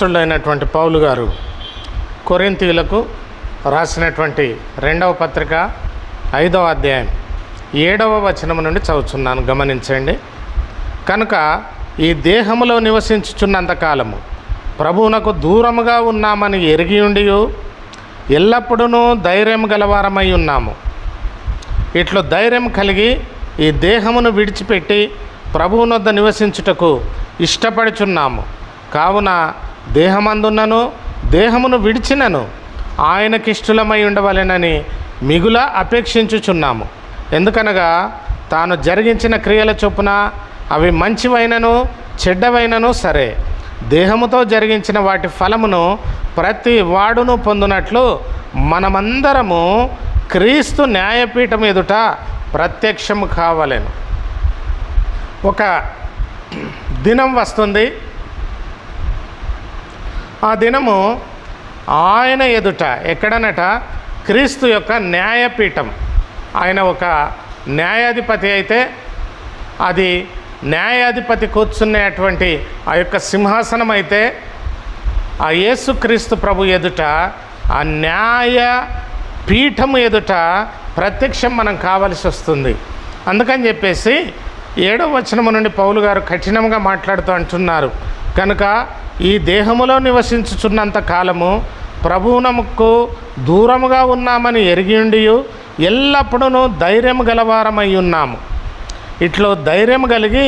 అపోస్తలుడైనటువంటి పౌలు గారు కొరింథీయులకు రాసినటువంటి 2వ పత్రిక 5వ అధ్యాయం 7వ వచనం నుండి చదువుతున్నాను, గమనించండి. కనుక ఈ దేహములో నివసించుచున్నంత కాలము ప్రభువునకు దూరముగా ఉన్నామని ఎరిగి ఉండి ఎల్లప్పుడూ ధైర్యం గలవారమై ఉన్నాము. ఇట్లు ధైర్యం కలిగి ఈ దేహమును విడిచిపెట్టి ప్రభువునొద్ద నివసించుటకు ఇష్టపడుచున్నాము. కావున దేహమందున్నను దేహమును విడిచినను ఆయనకిష్టులమై ఉండవలెనని మిగుల అపేక్షించుచున్నాము. ఎందుకనగా తాను జరిగించిన క్రియల చొప్పున అవి మంచివైనను చెడ్డవైనను సరే, దేహముతో జరిగించిన వాటి ఫలమును ప్రతి వాడును పొందునట్లు మనమందరము క్రీస్తు న్యాయపీఠం ఎదుట ప్రత్యక్షము కావలెను. ఒక దినం వస్తుంది, ఆ దినము ఆయన ఎదుట ఎక్కడనట క్రీస్తు యొక్క న్యాయపీఠం. ఆయన ఒక న్యాయాధిపతి అయితే అది న్యాయాధిపతి కూర్చునేటువంటి ఆ యొక్క సింహాసనం అయితే ఆ యేసుక్రీస్తు ప్రభు ఎదుట ఆ న్యాయ పీఠము ఎదుట ప్రత్యక్షం మనం కావలసి వస్తుంది. అందుకని చెప్పేసి 7వ వచనం నుండి పౌలు గారు కఠినంగా మాట్లాడుతూ అంటున్నారు, కనుక ఈ దేహములో నివసించుచున్నంత కాలము ప్రభువునకు దూరముగా ఉన్నామని ఎరిగి ఉండి ఎల్లప్పుడూ ధైర్యం గలవారమై ఉన్నాము. ఇట్లో ధైర్యం కలిగి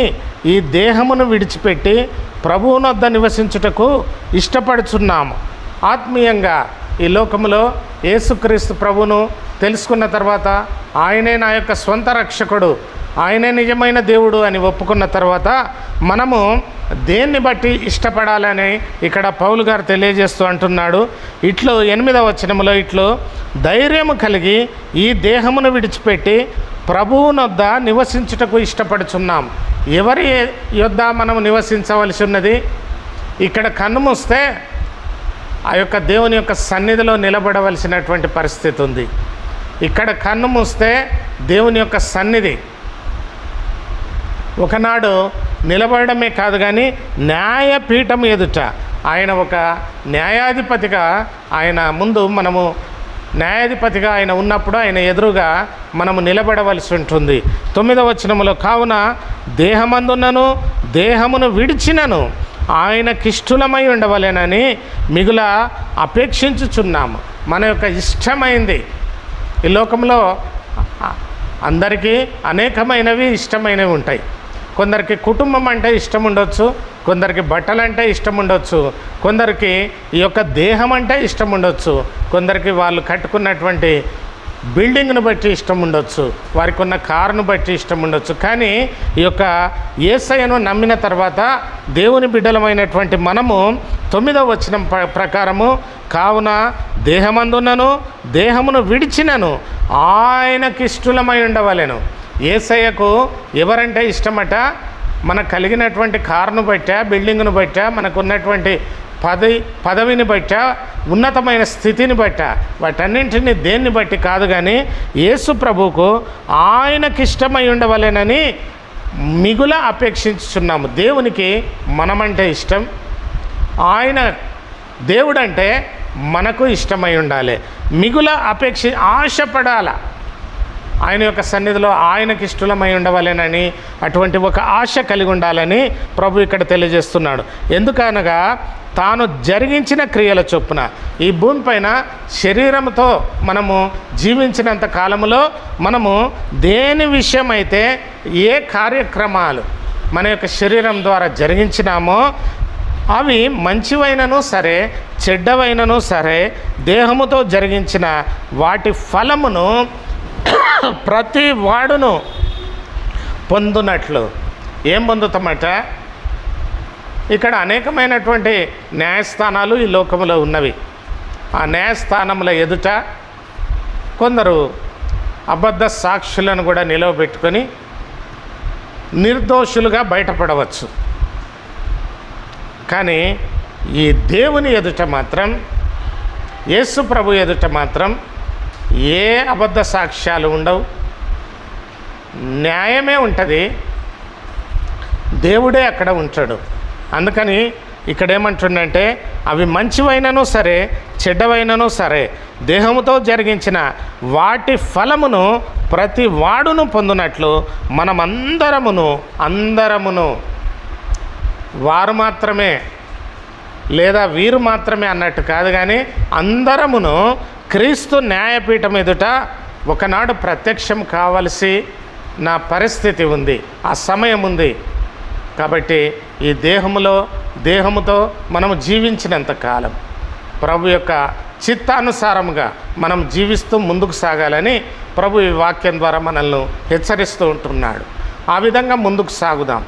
ఈ దేహమును విడిచిపెట్టి ప్రభువునొద్ద నివసించుటకు ఇష్టపడుచున్నాము. ఆత్మీయంగా ఈ లోకములో యేసుక్రీస్తు ప్రభువును తెలుసుకున్న తర్వాత ఆయనే నా యొక్క స్వంత రక్షకుడు, ఆయనే నిజమైన దేవుడు అని ఒప్పుకున్న తర్వాత మనము దేన్ని బట్టి ఇష్టపడాలని ఇక్కడ పౌలు గారు తెలియజేస్తూ అంటున్నాడు. ఇట్లో 8వ వచనములో ఇట్లో ధైర్యము కలిగి ఈ దేహమును విడిచిపెట్టి ప్రభువునొద్ద నివసించుటకు ఇష్టపడుచున్నాం. ఎవరి యొద్ద మనం నివసించవలసి ఉన్నది? ఇక్కడ కన్ను మూస్తే ఆ యొక్క దేవుని యొక్క సన్నిధిలో నిలబడవలసినటువంటి పరిస్థితి ఉంది. ఇక్కడ కన్ను మూస్తే దేవుని యొక్క సన్నిధి ఒకనాడు నిలబడమే కాదు కానీ న్యాయపీఠం ఎదుట ఆయన ఒక న్యాయాధిపతిగా ఆయన ముందు మనము న్యాయాధిపతిగా ఆయన ఉన్నప్పుడు ఆయన ఎదురుగా మనము నిలబడవలసి ఉంటుంది. 9వ వచనములో కావున దేహమందున్నను దేహమును విడిచినను ఆయనకిష్టులమై ఉండవలెనని మిగుల అపేక్షించుచున్నాము. మన యొక్క ఇష్టమైంది ఈ లోకంలో అందరికీ అనేకమైనవి ఇష్టమైనవి ఉంటాయి. కొందరికి కుటుంబం అంటే ఇష్టం ఉండొచ్చు, కొందరికి బట్టలు అంటే ఇష్టం ఉండొచ్చు, కొందరికి ఈ యొక్క దేహం అంటే ఇష్టం ఉండొచ్చు, కొందరికి వాళ్ళు కట్టుకున్నటువంటి బిల్డింగ్ను బట్టి ఇష్టం ఉండొచ్చు, వారికి ఉన్న కారును బట్టి ఇష్టం ఉండొచ్చు. కానీ ఈ యొక్క యేసయ్యను నమ్మిన తర్వాత దేవుని బిడ్డలమైనటువంటి మనము 9వ వచనం ప్రకారము కావున దేహమందున్నను దేహమును విడిచినను ఆయనకిష్టులమై ఉండవలెను. యేసయ్యకు ఎవరంటే ఇష్టమట? మనకు కలిగినటువంటి కారును బట్టా, బిల్డింగ్ను బట్టా, మనకు ఉన్నటువంటి పదవిని బట్టా, ఉన్నతమైన స్థితిని బట్టా, వాటన్నింటినీ దేన్ని బట్టి కాదు కానీ యేసు ప్రభువుకు ఆయనకిష్టమై ఉండవలెనని మిగుల అపేక్షించుచున్నాము. దేవునికి మనమంటే ఇష్టం, ఆయన దేవుడంటే మనకు ఇష్టమై ఉండాలి. మిగుల ఆశపడాల ఆయన యొక్క సన్నిధిలో ఆయనకి ఇష్టమై ఉండవలెనని, అటువంటి ఒక ఆశ కలిగి ఉండాలని ప్రభు ఇక్కడ తెలియజేస్తున్నాడు. ఎందుకనగా తాను జరిగించిన క్రియల చొప్పున ఈ భూమిపైన శరీరంతో మనము జీవించినంత కాలములో మనము దేని విషయమైతే ఏ కార్యక్రమాలు మన యొక్క శరీరం ద్వారా జరిగించినామో అవి మంచివైనను సరే చెడ్డవైనను సరే దేహముతో జరిగించిన వాటి ఫలమును ప్రతి వాడును పొందునట్లు ఏం పొందుతామట? ఇక్కడ అనేకమైనటువంటి న్యాయస్థానాలు ఈ లోకంలో ఉన్నవి. ఆ న్యాయస్థానముల ఎదుట కొందరు అబద్ధ సాక్షులను కూడా నిలవబెట్టుకొని నిర్దోషులుగా బయటపడవచ్చు. కానీ ఈ దేవుని ఎదుట మాత్రం, యేసు ప్రభు ఎదుట మాత్రం ఏ అబద్ధ సాక్ష్యాలు ఉండవు, న్యాయమే ఉంటుంది, దేవుడే అక్కడ ఉంటాడు. అందుకని ఇక్కడ ఏమంటుండంటే అవి మంచివైనను సరే చెడ్డవైనను సరే దేహముతో జరిగించిన వాటి ఫలమును ప్రతి వాడును పొందినట్లు అందరమును వారు మాత్రమే లేదా వీరు మాత్రమే అన్నట్టు కాదు, కానీ అందరమును క్రీస్తు న్యాయపీఠం ఎదుట ఒకనాడు ప్రత్యక్షం కావలసి నా పరిస్థితి ఉంది, ఆ సమయం ఉంది. కాబట్టి ఈ దేహముతో మనము జీవించినంత కాలం ప్రభు యొక్క చిత్తానుసారముగా మనం జీవిస్తూ ముందుకు సాగాలని ప్రభు ఈ వాక్యం ద్వారా మనల్ని హెచ్చరిస్తూ ఉంటున్నాడు. ఆ విధంగా ముందుకు సాగుదాం.